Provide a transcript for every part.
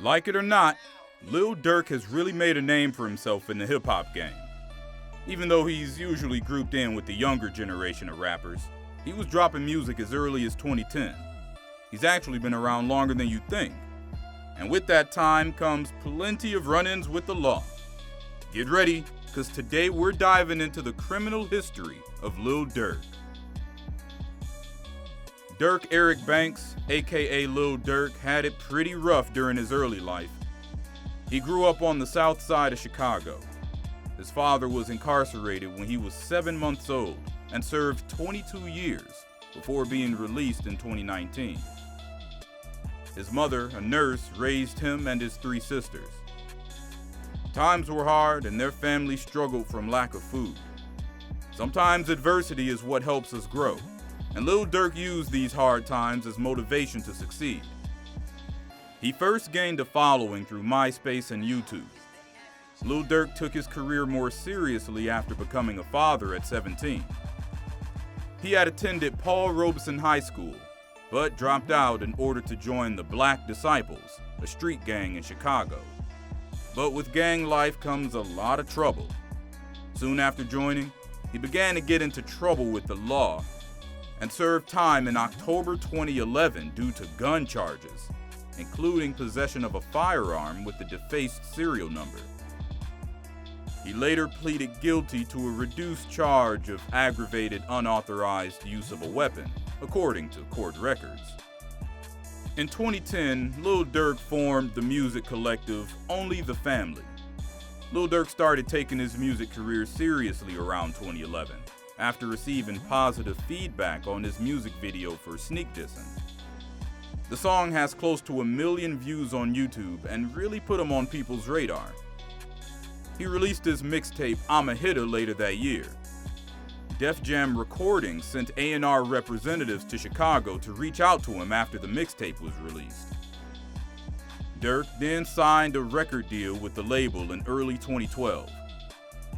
Like it or not, Lil Durk has really made a name for himself in the hip-hop game. Even though he's usually grouped in with the younger generation of rappers, he was dropping music as early as 2010. He's actually been around longer than you think. And with that time comes plenty of run-ins with the law. Get ready, because today we're diving into the criminal history of Lil Durk. Durk Eric Banks, aka Lil Durk, had it pretty rough during his early life. He grew up on the south side of Chicago. His father was incarcerated when he was 7 months old and served 22 years before being released in 2019. His mother, a nurse, raised him and his 3 sisters. Times were hard and their family struggled from lack of food. Sometimes adversity is what helps us grow, and Lil Durk used these hard times as motivation to succeed. He first gained a following through MySpace and YouTube. Lil Durk took his career more seriously after becoming a father at 17. He had attended Paul Robeson High School, but dropped out in order to join the Black Disciples, a street gang in Chicago. But with gang life comes a lot of trouble. Soon after joining, he began to get into trouble with the law and served time in October 2011 due to gun charges, including possession of a firearm with the defaced serial number. He later pleaded guilty to a reduced charge of aggravated unauthorized use of a weapon, according to court records. In 2010, Lil Durk formed the music collective Only the Family. Lil Durk started taking his music career seriously around 2011, after receiving positive feedback on his music video for Sneak Dissing. The song has close to 1 million views on YouTube and really put him on people's radar. He released his mixtape I'm a Hitter later that year. Def Jam Recordings sent A&R representatives to Chicago to reach out to him after the mixtape was released. Durk then signed a record deal with the label in early 2012.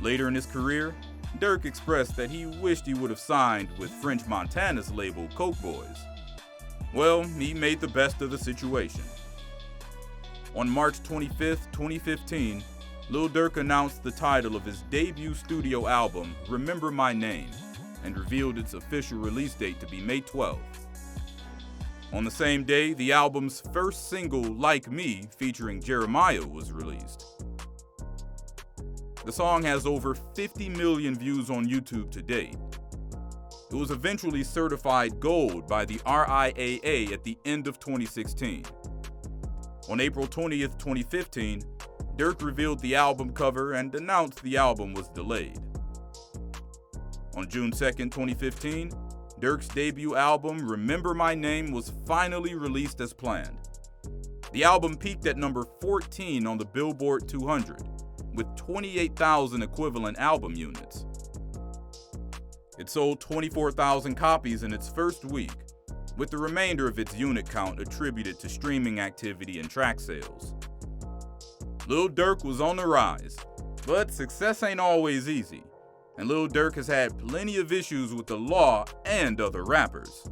Later in his career, Durk expressed that he wished he would have signed with French Montana's label Coke Boys. Well, he made the best of the situation. On March 25, 2015, Lil Durk announced the title of his debut studio album, Remember My Name, and revealed its official release date to be May 12th. On the same day, the album's first single, Like Me, featuring Jeremiah, was released. The song has over 50 million views on YouTube to date. It was eventually certified gold by the RIAA at the end of 2016. On April 20th, 2015, Durk revealed the album cover and announced the album was delayed. On June 2nd, 2015, Durk's debut album, Remember My Name, was finally released as planned. The album peaked at number 14 on the Billboard 200, with 28,000 equivalent album units. It sold 24,000 copies in its first week, with the remainder of its unit count attributed to streaming activity and track sales. Lil Durk was on the rise, but success ain't always easy, and Lil Durk has had plenty of issues with the law and other rappers.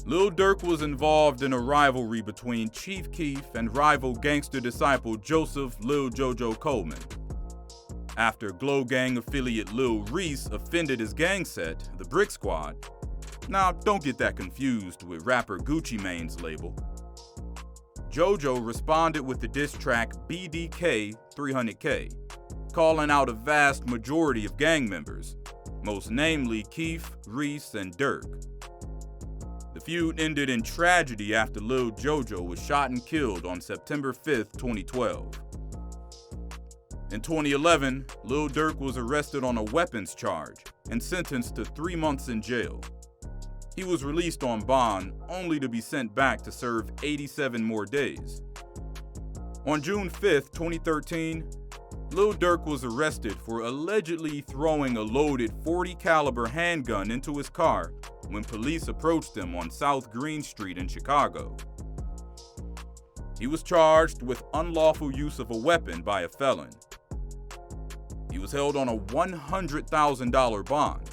Lil Durk was involved in a rivalry between Chief Keef and rival gangster disciple Joseph Lil Jojo Coleman. After Glow Gang affiliate Lil Reese offended his gang set, the Brick Squad. Now, don't get that confused with rapper Gucci Mane's label. Jojo responded with the diss track BDK 300K, calling out a vast majority of gang members, most namely Keef, Reese, and Durk. The feud ended in tragedy after Lil Jojo was shot and killed on September 5th, 2012. In 2011, Lil Durk was arrested on a weapons charge and sentenced to 3 months in jail. He was released on bond, only to be sent back to serve 87 more days. On June 5th, 2013, Lil Durk was arrested for allegedly throwing a loaded .40 caliber handgun into his car when police approached him on South Green Street in Chicago. He was charged with unlawful use of a weapon by a felon. He was held on a $100,000 bond,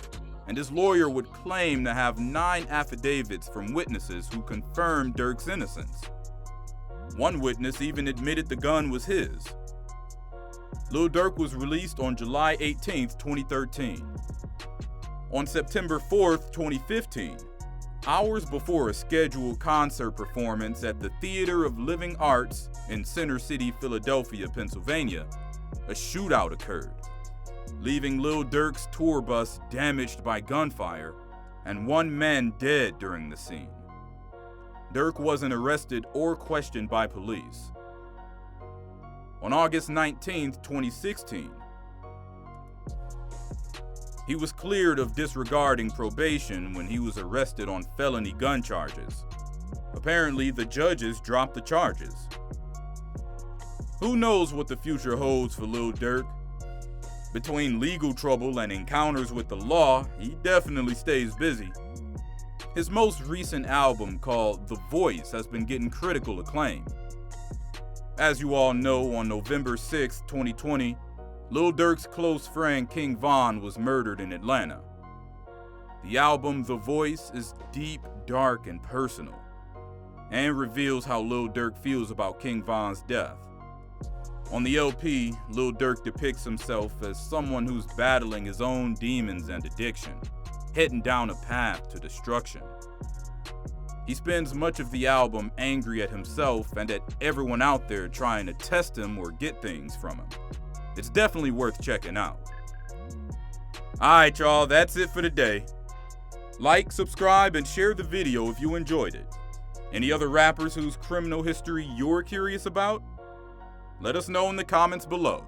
and his lawyer would claim to have 9 affidavits from witnesses who confirmed Durk's innocence. One witness even admitted the gun was his. Lil Durk was released on July 18, 2013. On September 4, 2015, hours before a scheduled concert performance at the Theater of Living Arts in Center City, Philadelphia, Pennsylvania, a shootout occurred, leaving Lil Durk's tour bus damaged by gunfire and one man dead during the scene. Durk wasn't arrested or questioned by police. On August 19, 2016, he was cleared of disregarding probation when he was arrested on felony gun charges. Apparently, the judges dropped the charges. Who knows what the future holds for Lil Durk? Between legal trouble and encounters with the law, he definitely stays busy. His most recent album, called The Voice, has been getting critical acclaim. As you all know, on November 6, 2020, Lil Durk's close friend King Von was murdered in Atlanta. The album The Voice is deep, dark, and personal, and reveals how Lil Durk feels about King Von's death. On the LP, Lil Durk depicts himself as someone who's battling his own demons and addiction, heading down a path to destruction. He spends much of the album angry at himself and at everyone out there trying to test him or get things from him. It's definitely worth checking out. Alright y'all, that's it for today. Like, subscribe, and share the video if you enjoyed it. Any other rappers whose criminal history you're curious about? Let us know in the comments below.